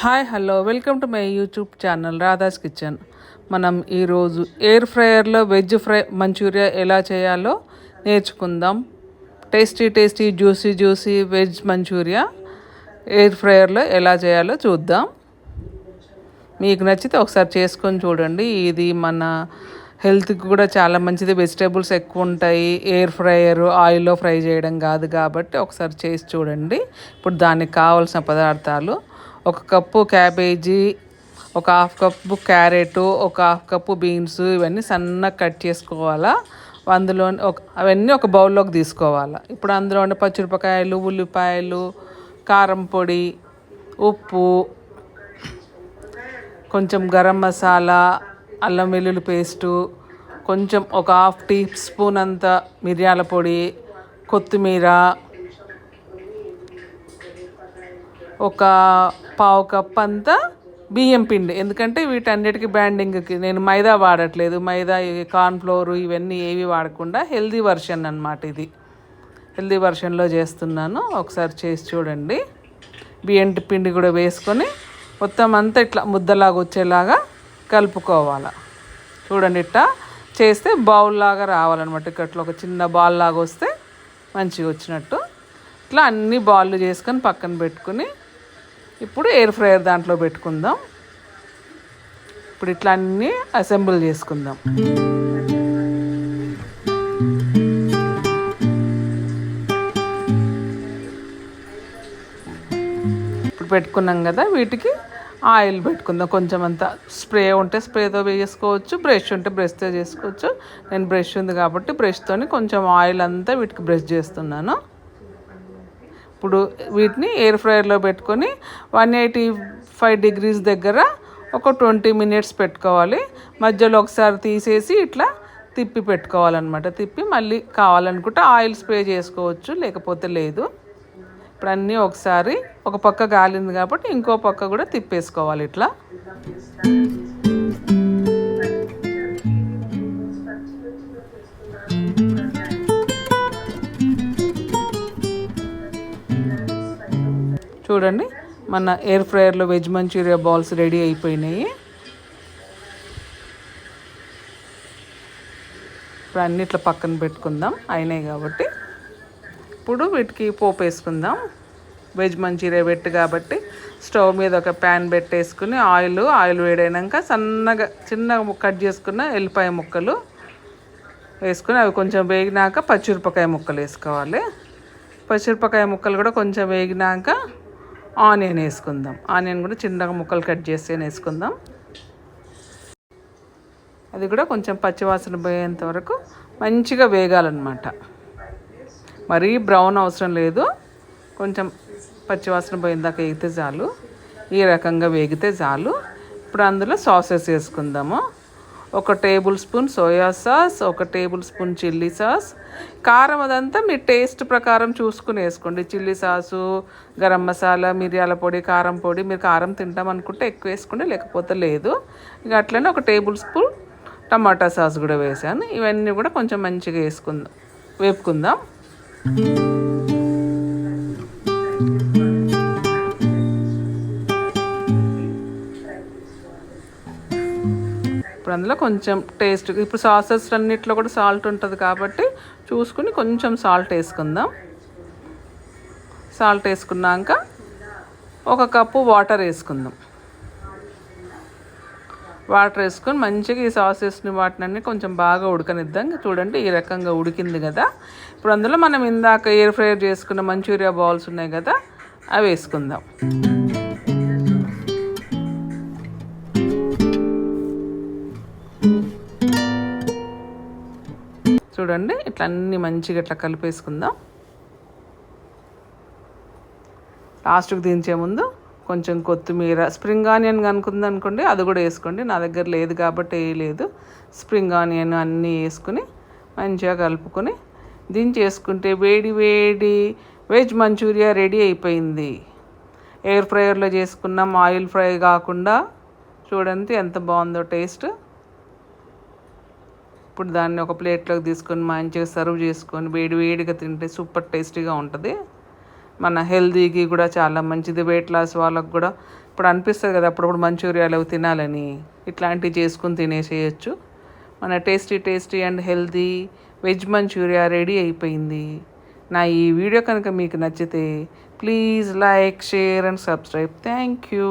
Hi hello welcome to my YouTube channel Radha's kitchen. మనం ఈరోజు air ఫ్రైయర్లో వెజ్ మంచూరియా ఎలా చేయాలో నేర్చుకుందాం. Tasty juicy veg manchurian air ఫ్రైయర్లో ఎలా చేయాలో చూద్దాం. మీకు నచ్చితే ఒకసారి చేసుకొని చూడండి. ఇది మన హెల్త్కి కూడా చాలా మంచిది. వెజిటేబుల్స్ ఎక్కువ ఉంటాయి. ఎయిర్ ఫ్రైయర్ ఆయిల్లో ఫ్రై చేయడం కాదు కాబట్టి ఒకసారి చేసి చూడండి. ఇప్పుడు దానికి కావాల్సిన పదార్థాలు: 1 cup cabbage, 1 half cup carrot, 1 half cup beans. ఇవన్నీ సన్నగా కట్ చేసుకోవాలా. అందులో అవన్నీ ఒక బౌల్లోకి తీసుకోవాలి. ఇప్పుడు అందులో పచ్చిమిరపకాయలు, ఉల్లిపాయలు, కారం పొడి, ఉప్పు, కొంచెం గరం మసాలా, అల్లం వెల్లుల్లి పేస్టు, కొంచెం 1 హాఫ్ టీ స్పూన్ అంత మిరియాల పొడి, కొత్తిమీర, 1 పావు కప్ అంతా బియ్యం పిండి. ఎందుకంటే వీటన్నిటికీ బ్యాండింగ్కి నేను మైదా వాడట్లేదు. మైదా, కార్న్ఫ్లోర్ ఇవన్నీ ఏవి వాడకుండా హెల్దీ వర్షన్ అన్నమాట. ఇది హెల్దీ వర్షన్లో చేస్తున్నాను. ఒకసారి చేసి చూడండి. బియ్యం పిండి కూడా వేసుకొని మొత్తం అంతా ఇట్లా ముద్దలాగా వచ్చేలాగా కలుపుకోవాలి. చూడండి, ఇట్లా చేస్తే బౌల్ లాగా రావాలన్నమాట. ఇట్లా ఒక చిన్న బాల్ లాగా వస్తే మంచిగా వచ్చినట్టు. ఇట్లా అన్ని బాల్లు చేసుకొని పక్కన పెట్టుకుని ఇప్పుడు ఎయిర్ ఫ్రైయర్ దాంట్లో పెట్టుకుందాం. ఇప్పుడు ఇట్లా అన్నీ అసెంబుల్ చేసుకుందాం. ఇప్పుడు పెట్టుకున్నాం కదా, వీటికి ఆయిల్ పెట్టుకుందాం. కొంచెం అంతా స్ప్రే ఉంటే స్ప్రేతో వేసుకోవచ్చు, బ్రష్ ఉంటే బ్రష్తో చేసుకోవచ్చు. నేను బ్రష్ ఉంది కాబట్టి బ్రష్తో కొంచెం ఆయిల్ అంతా వీటికి బ్రష్ చేస్తున్నాను. ఇప్పుడు వీటిని ఎయిర్ ఫ్రైయర్లో పెట్టుకొని 185 degrees దగ్గర ఒక 20 minutes పెట్టుకోవాలి. మధ్యలో ఒకసారి తీసేసి ఇట్లా తిప్పి పెట్టుకోవాలన్నమాట. తిప్పి మళ్ళీ కావాలనుకుంటే ఆయిల్ స్ప్రే చేసుకోవచ్చు, లేకపోతే లేదు. ఇప్పుడు అన్నీ ఒకసారి ఒక పక్క గాలింది కాబట్టి ఇంకో పక్క కూడా తిప్పేసుకోవాలి ఇట్లా. చూడండి, మన ఎయిర్ ఫ్రైయర్లో వెజ్ మంచూరియా బాల్స్ రెడీ అయిపోయినాయి. ఇప్పుడు అన్నిట్లో పక్కన పెట్టుకుందాం, అయినాయి కాబట్టి. ఇప్పుడు వీటికి పోపు వేసుకుందాం. వెజ్ మంచూరియా పెట్టు కాబట్టి స్టవ్ మీద ఒక ప్యాన్ పెట్టేసుకుని ఆయిల్ వేడైనాక చిన్నగా కట్ చేసుకున్న ఎల్లిపాయ ముక్కలు వేసుకుని అవి కొంచెం వేగినాక పచ్చిమిరపకాయ ముక్కలు వేసుకోవాలి. పచ్చిమిరపకాయ ముక్కలు కూడా కొంచెం వేగినాక ఆనియన్ వేసుకుందాం. ఆనియన్ కూడా చిన్నగా ముక్కలు కట్ చేసి వేసుకుందాం. అది కూడా కొంచెం పచ్చివాసన పోయేంత వరకు మంచిగా వేగాలన్నమాట. మరీ బ్రౌన్ అవసరం లేదు, కొంచెం పచ్చివాసన పోయిందాక వేగితే చాలు. ఈ రకంగా వేగితే చాలు. ఇప్పుడు అందులో సాసెస్ వేసుకుందాము. 1 table spoon soya sauce, 1 table spoon chilli sauce. కారం అదంతా మీ టేస్ట్ ప్రకారం చూసుకుని వేసుకోండి. చిల్లీ సాసు, గరం మసాలా, మిరియాల పొడి, కారం పొడి. మీరు కారం తింటామనుకుంటే ఎక్కువ వేసుకోండి, లేకపోతే లేదు. ఇక అట్లనే 1 టేబుల్ స్పూన్ టమాటా సాస్ కూడా వేసాను. ఇవన్నీ కూడా కొంచెం మంచిగా వేపుకుందాం. ఇప్పుడు అందులో కొంచెం టేస్ట్, ఇప్పుడు సాసెస్ అన్నిట్లో కూడా సాల్ట్ ఉంటుంది కాబట్టి చూసుకుని కొంచెం సాల్ట్ వేసుకుందాం. సాల్ట్ వేసుకున్నాక 1 కప్పు వాటర్ వేసుకుందాం. వాటర్ వేసుకొని మంచిగా ఈ సాసెస్ని వాటిని కొంచెం బాగా ఉడకనిద్దాం. చూడండి, ఈ రకంగా ఉడికింది కదా. ఇప్పుడు అందులో మనం ఇందాక ఎయిర్ ఫ్రైయర్ చేసుకున్న మంచూరియా బాల్స్ ఉన్నాయి కదా, అవి వేసుకుందాం. చూడండి, ఇట్లా అన్నీ మంచిగా ఇట్లా కలిపేసుకుందాం. లాస్ట్కి దించే ముందు కొంచెం కొత్తిమీర, స్ప్రింగ్ ఆనియన్ అనుకోండి, అది కూడా వేసుకోండి. నా దగ్గర లేదు కాబట్టి వేయలేదు. స్ప్రింగ్ ఆనియన్ అన్నీ వేసుకుని మంచిగా కలుపుకొని దించేసుకుంటే వేడి వెజ్ మంచూరియా రెడీ అయిపోయింది. ఎయిర్ ఫ్రైయర్లో చేసుకున్నాం, ఆయిల్ ఫ్రై కాకుండా. చూడండి ఎంత బాగుందో టేస్ట్. ఇప్పుడు దాన్ని ఒక ప్లేట్లోకి తీసుకొని మంచిగా సర్వ్ చేసుకొని వేడిగా తింటే సూపర్ టేస్టీగా ఉంటుంది. మన హెల్తీకి కూడా చాలా మంచిది. వెయిట్ లాస్ వాళ్ళకు కూడా ఇప్పుడు అనిపిస్తుంది కదా అప్పుడప్పుడు మంచూరియాలు అవి తినాలని, ఇట్లాంటివి చేసుకుని తినేసేయచ్చు. మన tasty tasty and healthy veg manchurian ready అయిపోయింది. నా ఈ వీడియో కనుక మీకు నచ్చితే please like, share and subscribe. Thank you.